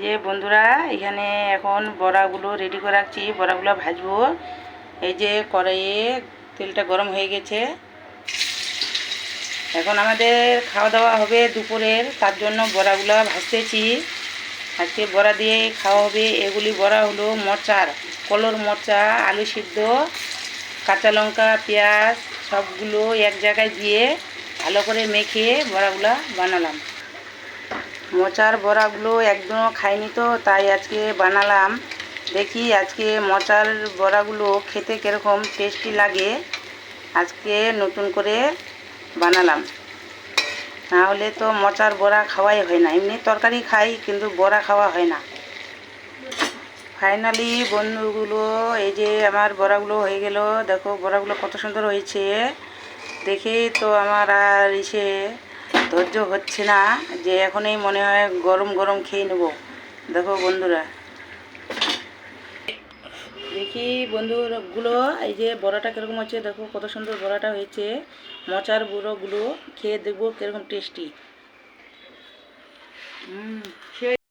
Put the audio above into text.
যে বন্ধুরা, এখানে এখন বড়াগুলো রেডি করে রাখছি। বড়াগুলো ভাজবো। এই যে কড়াইয়ে তেলটা গরম হয়ে গেছে। এখন আমাদের খাওয়া দাওয়া হবে দুপুরের, তার জন্য বড়াগুলো ভাজতেছি। আজকে বড়া দিয়ে খাওয়া হবে। এগুলি বড়া হলো মোচার, কলর মোচা, আলু সিদ্ধ, কাঁচা লঙ্কা, পেঁয়াজ সবগুলো এক জায়গায় দিয়ে ভালো করে মেখে বড়াগুলো বানালাম। মোচার বড়াগুলো একদম খাইনি তো, তাই আজকে বানালাম। দেখি আজকে মোচার বড়াগুলো খেতে কীরকম টেস্টি লাগে। আজকে নতুন করে বানালাম, না হলে তো মোচার বড়া খাওয়াই হয় না। এমনি তরকারি খাই, কিন্তু বড়া খাওয়া হয় না। ফাইনালি বন্ধুগুলো, এই যে আমার বড়াগুলো হয়ে গেল। দেখো বড়াগুলো কত সুন্দর হয়েছে। দেখে তো আমার আর ধৈর্য হচ্ছে না, যে এখনই মনে হয় গরম গরম খেয়ে নেব। দেখো বন্ধুরা, দেখি বন্ধুগুলো, এই যে বড়াটা কীরকম হচ্ছে। দেখো কত সুন্দর বড়াটা হয়েছে। মোচার বড়াগুলো খেয়ে দেখবো কীরকম টেস্টি।